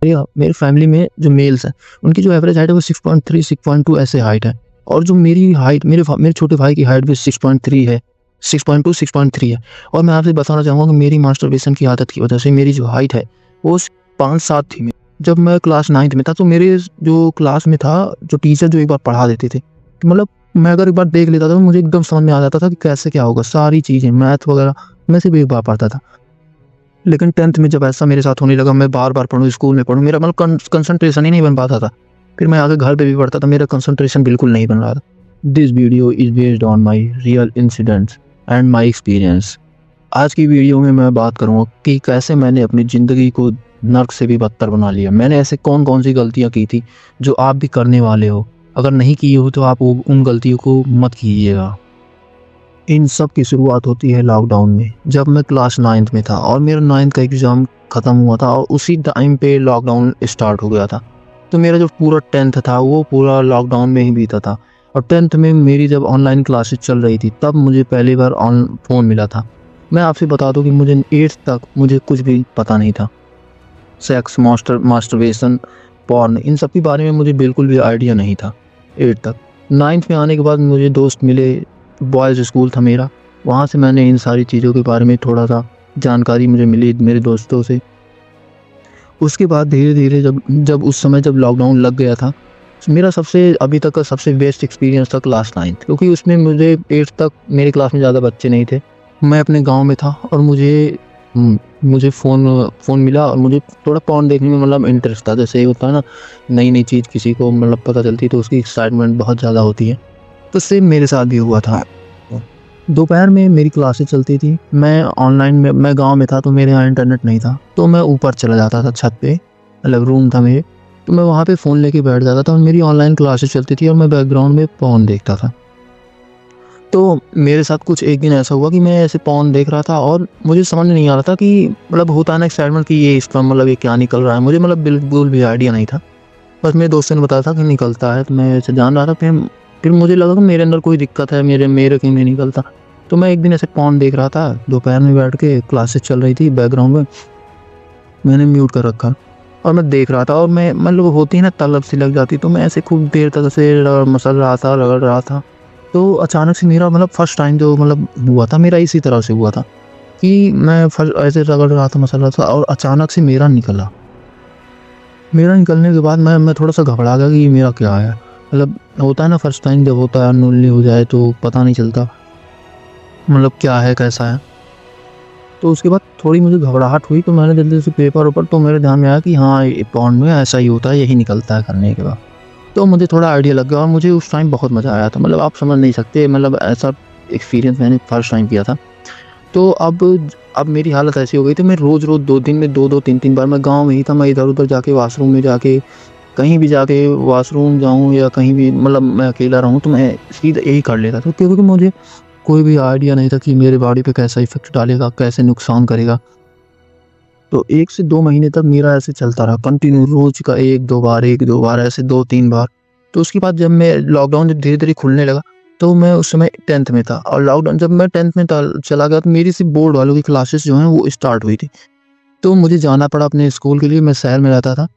मेरी फैमिली में जो मेल्स हैं, उनकी जो एवरेज हाइट है वो 6.3 6.2 ऐसे हाइट है, और जो मेरी हाइट मेरे छोटे भाई की हाइट भी 6.3 है, 6.2 6.3 है। और मैं आपसे बताना चाहूँगा कि मेरी मास्टरबेशन की आदत की वजह से मेरी जो हाइट है वो 5-7 थी। जब मैं क्लास 9th में था तो मेरे जो क्लास में था, जो टीचर जो एक बार पढ़ा देते थे, तो मतलब मैं अगर एक बार देख लेता था तो मुझे एकदम समझ में आ जाता था कि कैसे क्या होगा, सारी चीज़ें मैथ वगैरह मैं सिर्फ एक बार पढ़ता था। लेकिन 10th में जब ऐसा मेरे साथ होने लगा, मैं बार-बार पढूँ, स्कूल में पढूँ, मेरा मतलब कंसंट्रेशन ही नहीं बन पाता था। फिर मैं आगे घर पे भी पढ़ता था, मेरा कंसंट्रेशन बिल्कुल नहीं बन रहा था। This video is based on my real incidents and my experience. आज की वीडियो में मैं बात करूँगा कि कैसे मैंने अपनी ज़िंदगी को नर्क से भी बदतर बना लिया। मैंने ऐसे कौन-कौन सी गलतियाँ की थी, जो आप भी करने वाले हो। अगर नहीं की हो तो आप वो उन गलतियों को मत कीजिएगा। इन सब की शुरुआत होती है लॉकडाउन में। जब मैं क्लास 9th में था और मेरा 9th का एग्ज़ाम ख़त्म हुआ था और उसी टाइम पे लॉकडाउन स्टार्ट हो गया था। तो मेरा जो पूरा 10th था वो पूरा लॉकडाउन में ही बीता था। और 10th में मेरी जब ऑनलाइन क्लासेस चल रही थी तब मुझे पहली बार फ़ोन मिला था। मैं आपसे बता दूँ कि मुझे 8th तक मुझे कुछ भी पता नहीं था। सेक्स, मास्टरबेशन, पॉर्न, इन सब के बारे में मुझे बिल्कुल भी आइडिया नहीं था 8th तक। 9th में आने के बाद मुझे दोस्त मिले, बॉयज़ स्कूल था मेरा, वहाँ से मैंने इन सारी चीज़ों के बारे में थोड़ा-सा जानकारी मुझे मिली मेरे दोस्तों से। उसके बाद धीरे-धीरे जब जब उस समय जब लॉकडाउन लग गया था, मेरा सबसे अभी तक का सबसे बेस्ट एक्सपीरियंस था क्लास 9th, क्योंकि उसमें मुझे 8th तक मेरी क्लास में ज़्यादा बच्चे नहीं थे। मैं अपने गाँव में था और मुझे फ़ोन मिला और मुझे थोड़ा पॉर्न देखने में मतलब इंटरेस्ट था। जैसे होता है ना, नई-नई चीज़ किसी को मतलब पता चलती है तो उसकी एक्साइटमेंट बहुत ज़्यादा होती है। तो सेम मेरे साथ भी हुआ था। दोपहर में मेरी क्लासेस चलती थी, मैं गाँव में था तो मेरे यहाँ इंटरनेट नहीं था, तो मैं ऊपर चला जाता था छत पे, अलग रूम था मेरे, तो मैं वहाँ पे फ़ोन लेके बैठ जाता था और मेरी ऑनलाइन क्लासेस चलती थी और मैं बैकग्राउंड में पॉर्न देखता था। तो मेरे साथ कुछ एक दिन ऐसा हुआ कि मैं ऐसे पॉर्न देख रहा था और मुझे समझ में नहीं आ रहा था कि मतलब होता है ना एक्साइटमेंट कि ये इसका मतलब ये क्या निकल रहा है, मुझे मतलब बिल्कुल भी आइडिया नहीं था। बस मेरे दोस्तों ने बताया था कि निकलता है, तो मैं ऐसे जान रहा था। फिर मुझे लगा कि मेरे अंदर कोई दिक्कत है, मेरे क्यों नहीं निकलता। तो मैं एक दिन ऐसे पॉर्न देख रहा था, दोपहर में बैठ के क्लासेस चल रही थी बैकग्राउंड में, मैंने म्यूट कर रखा और मैं देख रहा था और मैं मतलब होती है ना तलब सी लग जाती, तो मैं ऐसे खूब देर तक ऐसे मसल रहा था, रगड़ रहा था। तो अचानक से मेरा मतलब फर्स्ट टाइम जो मतलब हुआ था मेरा इसी तरह से हुआ था कि मैं ऐसे रगड़ रहा था, मसल रहा था और अचानक से मेरा निकला। मेरा निकलने के बाद मैं थोड़ा-सा घबरा गया कि ये मेरा क्या है? मतलब होता है ना फर्स्ट टाइम जब होता है अननोनली हो जाए तो पता नहीं चलता मतलब क्या है, कैसा है? तो उसके बाद थोड़ी मुझे घबराहट हुई तो मैंने जल्दी से पेपर-वेपर, तो मेरे ध्यान में आया कि हाँ, ये पॉर्न में ऐसा ही होता है, यही निकलता है करने के बाद। तो मुझे थोड़ा आइडिया लग गया और मुझे उस टाइम बहुत मज़ा आया था। मतलब आप समझ नहीं सकते, मतलब ऐसा एक्सपीरियंस मैंने फर्स्ट टाइम किया था। तो अब मेरी हालत ऐसी हो गई थी, मैं रोज़-रोज़ 2 दिन में 2-2 3-3 बार, मैं गाँव में ही था, मैं इधर-उधर जाके वॉशरूम में जाके, कहीं भी जाके वॉशरूम जाऊँ या कहीं भी मतलब मैं अकेला रहूँ तो मैं सीधा यही कर लेता था, क्योंकि मुझे कोई भी आइडिया नहीं था कि मेरे बॉडी पे कैसा इफ़ेक्ट डालेगा, कैसे नुकसान करेगा। तो 1 से 2 महीने तक मेरा ऐसे चलता रहा कंटिन्यू, रोज़ का 1-2 बार ऐसे 2-3 बार। तो उसके बाद जब मैं लॉकडाउन जब धीरे-धीरे खुलने लगा, तो मैं उस समय 10th में था और लॉकडाउन जब मैं 10th में चला गया तो मेरी सिर्फ़ बोर्ड वालों की क्लासेस जो हैं वो स्टार्ट हुई थी। तो मुझे जाना पड़ा अपने स्कूल के लिए, मैं शहर में रहता था।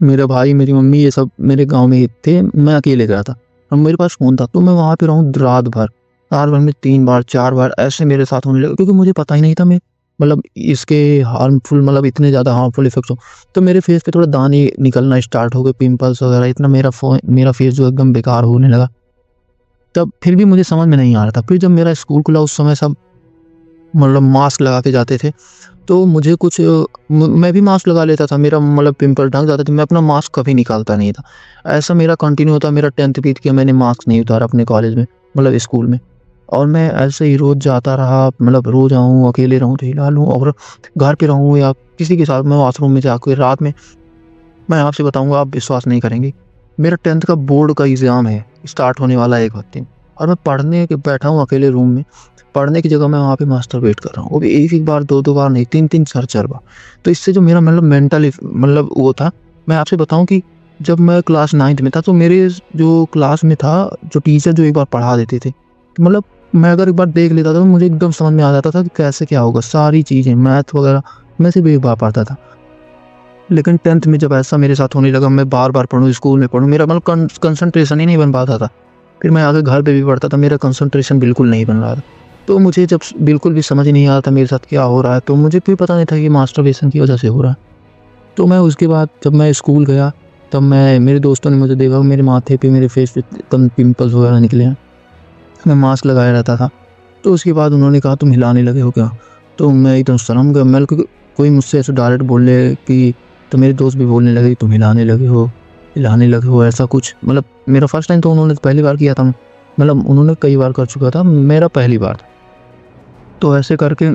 मेरा भाई, मेरी मम्मी ये सब मेरे गाँव में ही थे, मैं अकेले गया था और मेरे पास फ़ोन था, तो मैं वहाँ पे रहूँ रात भर। रात भर में 3 बार 4 बार ऐसे मेरे साथ होने लगा, क्योंकि मुझे पता ही नहीं था मैं मतलब इसके हार्मफुल मतलब इतने ज़्यादा हार्मफुल इफ़ेक्ट्स हो। तो मेरे फेस पे थोड़ा दाने निकलना स्टार्ट हो गए, पिंपल्स वगैरह, इतना मेरा फेस जो एकदम बेकार होने लगा। तब फिर भी मुझे समझ में नहीं आ रहा था। फिर जब मेरा स्कूल खुला उस समय सब मतलब मास्क लगा के जाते थे। तो मुझे कुछ मैं भी मास्क लगा लेता था, मेरा मतलब पिंपल ढक जाते थे, मैं अपना मास्क कभी निकालता नहीं था। ऐसा मेरा कंटिन्यू होता, मेरा 10th बीत गया, मैंने मास्क नहीं उतारा अपने कॉलेज में मतलब स्कूल में। और मैं ऐसे ही रोज़ जाता रहा, मतलब रोज़ आऊँ, अकेले रहूँ तो हिला लूँ और घर पे रहूँ या किसी के साथ मैं वॉशरूम में जाके रात में, मैं आपसे बताऊँगा आप विश्वास नहीं करेंगे। मेरा 10th का बोर्ड का एग्ज़ाम है, स्टार्ट होने वाला है 1 हफ़्ते में और मैं पढ़ने के बैठा हूँ अकेले रूम में। पढ़ने की जगह मैं वहाँ पे मास्टरबेट कर रहा हूँ। वो भी 1-1 बार, 2-2 बार नहीं, 3-3 4-4 बार। तो इससे जो मेरा मतलब मेंटल मतलब वो था, मैं आपसे बताऊँ कि जब मैं क्लास 9th में था तो मेरे जो क्लास में था, जो टीचर जो एक बार पढ़ा देते थे, तो मतलब मैं अगर एक बार देख लेता था तो मुझे एकदम समझ में आ जाता था कि कैसे क्या होगा, सारी चीज़ें मैथ वगैरह मैं सिर्फ़ एक बार पढ़ता था। लेकिन 10th में जब ऐसा मेरे साथ होने लगा, मैं बार-बार पढ़ूँ, स्कूल में पढ़ूँ, मेरा मतलब कंसंट्रेशन ही नहीं बन पाता था। फिर मैं आके घर पे भी पढ़ता था, मेरा कंसंट्रेशन बिल्कुल नहीं बन रहा था। तो मुझे जब बिल्कुल भी समझ नहीं आ रहा था मेरे साथ क्या हो रहा है, तो मुझे भी पता नहीं था कि मास्टरबेशन की वजह से हो रहा है। तो मैं उसके बाद जब मैं स्कूल गया, तब मेरे दोस्तों ने मुझे देखा, मेरे माथे पे, मेरे फेस पे एकदम पिंपल्स वगैरह निकले हैं। मैं मास्क लगाए रहता था। तो उसके बाद उन्होंने कहा, तुम हिलाने लगे हो क्या? तो मैं एकदम शर्म गया। मैं कोई मुझसे ऐसे डायरेक्ट बोले कि, तो मेरे दोस्त भी बोलने लगे, तुम हिलाने लगे हो ऐसा कुछ। मतलब मेरा फर्स्ट टाइम, तो उन्होंने पहली बार किया था, मतलब उन्होंने कई बार कर चुका था, मेरा पहली बार था। तो ऐसे करके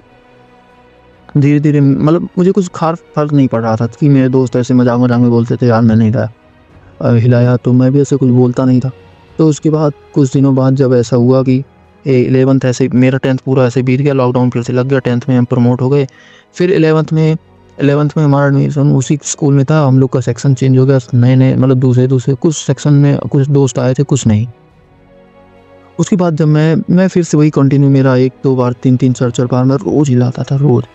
धीरे-धीरे मतलब मुझे कुछ ख़ास फ़र्क नहीं पड़ रहा था कि मेरे दोस्त ऐसे मज़ाक-मज़ाक में बोलते थे, यार मैंने हिलाया, तो मैं भी ऐसे कुछ बोलता नहीं था। तो उसके बाद कुछ दिनों बाद जब ऐसा हुआ कि 11th ऐसे मेरा 10th पूरा ऐसे बीत गया, लॉकडाउन फिर से लग गया, 10th में हम प्रमोट हो गए। फिर 11th में हमारा एडमिशन उसी स्कूल में था, हम लोग का सेक्शन चेंज हो गया, नए-नए मतलब दूसरे-दूसरे कुछ सेक्शन में कुछ दोस्त आए थे, कुछ नहीं। उसके बाद जब मैं फिर से वही कंटिन्यू, मेरा 1-2 बार, 3-3 4-4 बार मैं रोज़ हिलाता था, रोज़।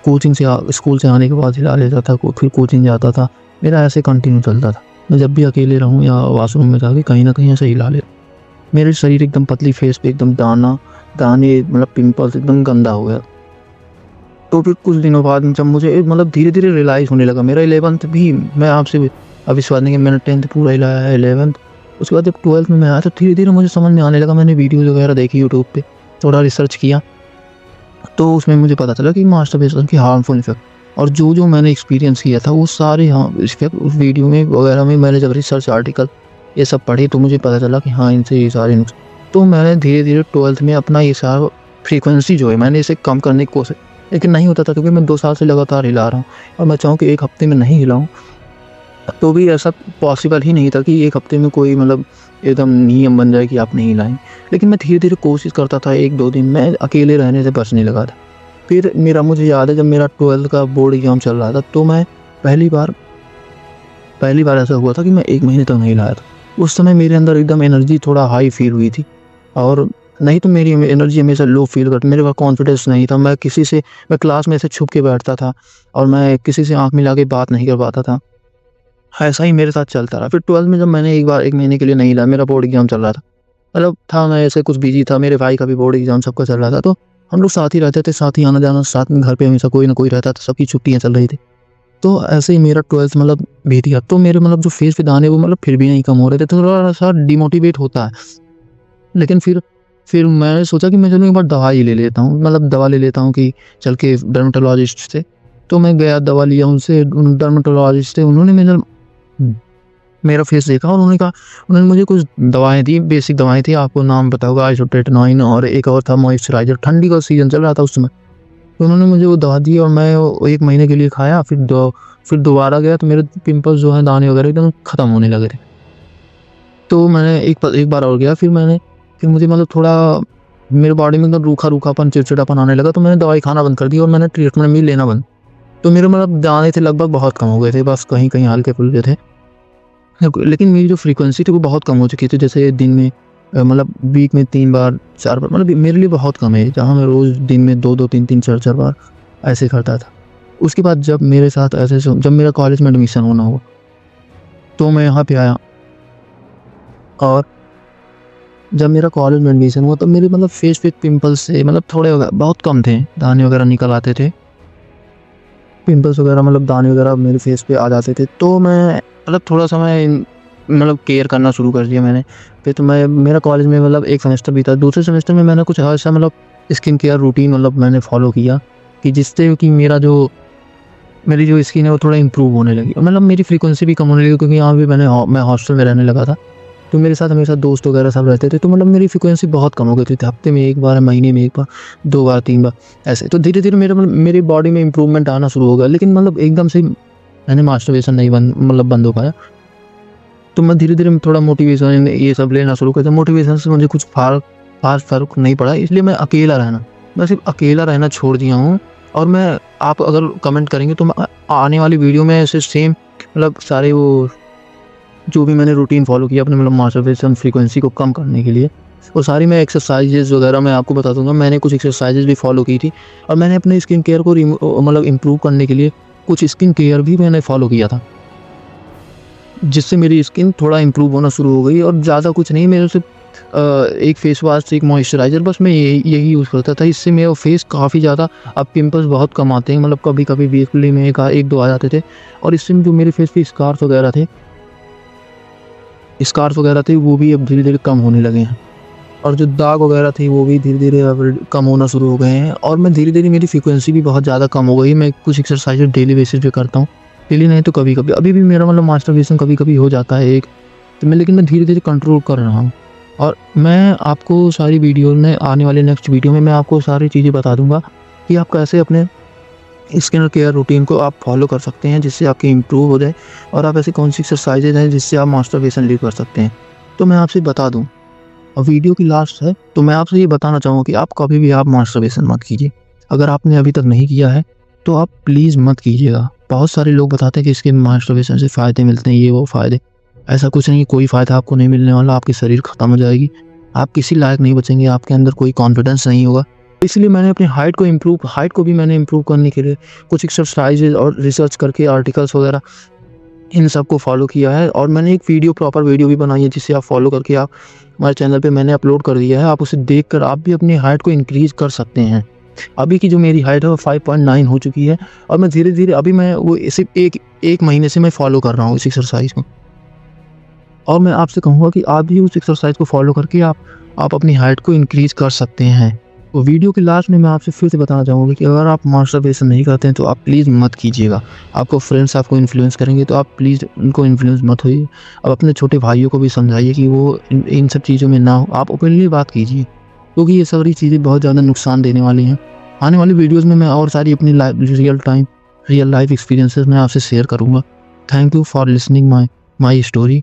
स्कूल से आने के बाद हिला लेता था, फिर कोचिंग जाता था, मेरा ऐसे कंटिन्यू चलता था। मैं जब भी अकेले रहूँ या वॉशरूम में जाके कहीं न कहीं ऐसे हिला लेता। मेरे शरीर एकदम पतली, फेस पे एकदम दाने मतलब पिंपल्स एकदम गंदा हो गया। तो फिर कुछ दिनों बाद जब मुझे मतलब धीरे-धीरे रियलाइज़ होने लगा, मेरा 11th भी, मैं आपसे अब विश्वास नहीं कि मैंने 10th पूरा हिलाया है, 11th। उसके बाद जब 12th में मैं आया, तो धीरे-धीरे मुझे समझ में आने लगा, मैंने वीडियोज़ वगैरह देखी यूट्यूब पे, थोड़ा रिसर्च किया, तो उसमें मुझे पता चला कि मास्टरबेशन के हार्मफुल इफ़ेक्ट, और जो मैंने एक्सपीरियंस किया था वो सारे इफ़ेक्ट उस वीडियो में वगैरह में, मैंने जब रिसर्च आर्टिकल ये सब पढ़े, तो मुझे पता चला कि हाँ, इनसे ये सारे नुकसान। तो मैंने धीरे-धीरे 12th में अपना ये सारा फ्रीक्वेंसी जो है, मैंने इसे कम करने की कोशिश, लेकिन नहीं होता था, क्योंकि मैं 2 साल से लगातार हिला रहा हूँ, और मैं चाहूँ कि 1 हफ्ते में नहीं हिलाऊँ, तो भी ऐसा पॉसिबल ही नहीं था कि 1 हफ्ते में कोई मतलब एकदम नियम बन जाए कि आप नहीं हिलाएँ। लेकिन मैं धीरे-धीरे कोशिश करता था, 1-2 दिन मैं अकेले रहने से बचने लगा था। फिर मुझे याद है, जब मेरा 12th का बोर्ड एग्ज़ाम चल रहा था, तो मैं पहली बार ऐसा हुआ था कि मैं 1 महीने तक नहीं लाया था। उस समय मेरे अंदर एकदम एनर्जी थोड़ा हाई फ़ील हुई थी, और नहीं तो मेरी एनर्जी हमेशा लो फ़ील करती, मेरे पास कॉन्फिडेंस नहीं था। मैं क्लास में ऐसे छुप के बैठता था, और मैं किसी से आँख मिला के बात नहीं कर पाता था। ऐसा ही मेरे साथ चलता रहा। फिर 12th में जब मैंने एक बार 1 महीने के लिए नहीं लाया, मेरा बोर्ड एग्ज़ाम चल रहा था। मतलब था, मैं ऐसे कुछ बिज़ी था, मेरे भाई का भी बोर्ड एग्ज़ाम सबका चल रहा था, तो हम लोग साथ ही रहते थे, साथ ही आना-जाना, साथ में घर पे हमेशा कोई ना कोई रहता था, सबकी छुट्टियाँ चल रही थी। तो ऐसे ही मेरा 12th मतलब बीत गया, तो मेरे मतलब जो फेस पे दाने, वो मतलब फिर भी नहीं कम हो रहे थे, तो थोड़ा-सा डिमोटिवेट होता है। लेकिन फिर मैंने सोचा कि मैं चलो एक बार दवाई ले लेता हूँ, मतलब दवा ले लेता हूँ कि चल के डर्मेटोलॉजिस्ट से। तो मैं गया, दवा लिया उनसे, डर्मेटोलॉजिस्ट से, उन्होंने मेरा फेस देखा, और उन्होंने मुझे कुछ दवाएँ दी, बेसिक दवाएँ थी, आपको नाम पता होगा, आइसोट्रेटिनोइन, और एक और था मॉइस्चराइज़र, ठंडी का सीज़न चल रहा था उस समय। तो उन्होंने मुझे वो दवा दी, और मैं वो 1 महीने के लिए खाया, फिर दोबारा गया, तो मेरे पिंपल्स जो हैं, दाने वगैरह एकदम ख़त्म होने लगे थे। तो मैंने एक बार और गया, फिर मुझे मतलब थोड़ा मेरे बॉडी में एकदम रूखा-रूखापन, चिड़चिड़ापन आने लगा, तो मैंने दवाई खाना बंद कर दी, और मैंने ट्रीटमेंट भी लेना बंद। तो मेरे मतलब दाने थे लगभग बहुत कम हो गए थे, बस कहीं-कहीं हल्के-फुल्के थे। लेकिन मेरी जो फ्रीक्वेंसी थी वो बहुत कम हो चुकी थी, जैसे दिन में मतलब वीक में 3 बार, 4 बार, मतलब मेरे लिए बहुत कम है, जहाँ मैं रोज़ दिन में 2-2 3-3 4-4 बार ऐसे करता था। उसके बाद जब मेरे साथ जब मेरा कॉलेज में एडमिशन होना हुआ, तो मैं यहाँ पे आया, और जब मेरा कॉलेज में एडमिशन हुआ, तब मेरे मतलब फेस पे पिंपल्स से मतलब बहुत कम थे, दाने वगैरह निकल आते थे। पिंपल्स वगैरह मतलब दाने वगैरह मेरे फेस पे आ जाते थे, तो मैं मतलब थोड़ा-सा मैं मतलब केयर करना शुरू कर दिया मैंने। फिर तो मेरा कॉलेज में मतलब 1 सेमेस्टर बीता, दूसरे सेमेस्टर में मैंने कुछ ऐसा मतलब स्किन केयर रूटीन मतलब मैंने फ़ॉलो किया, कि जिससे कि मेरी जो स्किन है वो थोड़ा इम्प्रूव होने लगी, और मतलब मेरी फ्रीक्वेंसी भी कम होने लगी, क्योंकि यहाँ पे मैं हॉस्टल में रहने लगा था। तो मेरे साथ हमेशा दोस्त वगैरह सब रहते थे, तो मतलब मेरी फ्रीक्वेंसी बहुत कम हो गई थी, हफ्ते में 1 बार, महीने में 1 बार, 2 बार, 3 बार ऐसे। तो धीरे-धीरे मेरी बॉडी में इम्प्रूवमेंट आना शुरू हो गया, लेकिन मतलब एकदम से मैंने मास्टरबेशन नहीं बंद हो पाया। तो मैं धीरे-धीरे थोड़ा मोटिवेशन ये सब लेना शुरू कर दिया। मोटिवेशन से मुझे कुछ ख़ास फ़र्क नहीं पड़ा, इसलिए मैं सिर्फ़ अकेला रहना छोड़ दिया हूँ, और आप अगर कमेंट करेंगे, तो मैं आने वाली वीडियो में ऐसे सेम मतलब सारे वो जो भी मैंने रूटीन फ़ॉलो किया अपने मतलब मास्टरबेशन फ्रीक्वेंसी को कम करने के लिए, वो सारी मैं एक्सरसाइज़ेज़ वगैरह मैं आपको बता दूँगा। मैंने कुछ एक्सरसाइज़ेज़ भी फ़ॉलो की थी, और मैंने अपने स्किन केयर को मतलब इम्प्रूव करने के लिए कुछ स्किन केयर भी मैंने फॉलो किया था, जिससे मेरी स्किन थोड़ा इम्प्रूव होना शुरू हो गई। और ज़्यादा कुछ नहीं, मेरे सिर्फ एक फेस वाश, एक मॉइस्चराइज़र, बस मैं यही यूज़ करता था। इससे मेरा फेस काफ़ी ज़्यादा, अब पिंपल्स बहुत कम आते हैं, मतलब कभी-कभी वीकली में एक दो आ जाते थे। और इससे जो मेरे फेस पे स्कार्स वगैरह थे वो भी अब धीरे-धीरे कम होने लगे हैं। और जो दाग वगैरह थे वो भी धीरे-धीरे अब कम होना शुरू हो गए हैं। और मैं धीरे-धीरे, मेरी फ्रीक्वेंसी भी बहुत ज़्यादा कम हो गई। मैं कुछ एक्सरसाइज़ डेली बेसिस पे करता हूँ, डेली नहीं तो कभी-कभी। अभी भी मेरा मतलब मास्टरबेशन कभी-कभी हो जाता है एक, तो लेकिन मैं धीरे-धीरे कंट्रोल कर रहा हूँ। और मैं आपको सारी वीडियो में, आने वाले नेक्स्ट वीडियो में मैं आपको सारी चीज़ें बता दूँगा कि आप कैसे अपने स्किन केयर रूटीन को आप फॉलो कर सकते हैं, जिससे आपकी इम्प्रूव हो जाए। और आप ऐसी कौन-सी एक्सरसाइज़ेज़ हैं जिससे आप मास्टरबेशन लीड कर सकते हैं। तो मैं आपसे बता दूँ, और वीडियो की लास्ट है, तो मैं आपसे ये बताना चाहूँगा कि आप कभी भी आप मास्टरबेशन मत कीजिए। अगर आपने अभी तक नहीं किया है, तो आप प्लीज़ मत कीजिएगा। बहुत सारे लोग बताते हैं कि इसके मास्टरबेशन से फ़ायदे मिलते हैं, ये वो फ़ायदे। ऐसा कुछ नहीं, कोई फ़ायदा आपको नहीं मिलने वाला, आपकी शरीर ख़त्म हो जाएगी, आप किसी लायक नहीं बचेंगे, आपके अंदर कोई कॉन्फिडेंस नहीं होगा। इसलिए मैंने अपनी हाइट को भी मैंने इम्प्रूव करने के लिए कुछ एक्सरसाइज़ेज़ और रिसर्च करके आर्टिकल्स वगैरह इन सब को फॉलो किया है। और मैंने एक प्रॉपर वीडियो भी बनाई है, जिसे आप फॉलो करके आप हमारे चैनल पे मैंने अपलोड कर दिया है। आप उसे देखकर आप भी अपनी हाइट को इंक्रीज़ कर सकते हैं। अभी की जो मेरी हाइट है वो 5.9 हो चुकी है, और मैं धीरे-धीरे, अभी मैं वो सिर्फ़ एक महीने से मैं फॉलो कर रहा हूँ इस एक्सरसाइज़ को। और मैं आपसे कहूँगा कि आप भी उस एक्सरसाइज़ को फॉलो करके आप अपनी हाइट को इंक्रीज़ कर सकते हैं। तो वीडियो के लास्ट में मैं आपसे फिर से बताना चाहूँगा कि अगर आप मास्टरबेशन नहीं करते हैं, तो आप प्लीज़ मत कीजिएगा। आपको फ्रेंड्स आपको इन्फ्लुएंस करेंगे, तो आप प्लीज़ उनको इन्फ्लुएंस मत होइए। अब अपने छोटे भाइयों को भी समझाइए कि वो इन सब चीज़ों में ना हो। आप ओपनली बात कीजिए, क्योंकि ये सारी चीज़ें बहुत ज़्यादा नुकसान देने वाली हैं। आने वाली वीडियोज़ में मैं और सारी अपनी रियल लाइफ़ एक्सपीरियंसेस मैं आपसे शेयर करूँगा। Thank you for listening my story.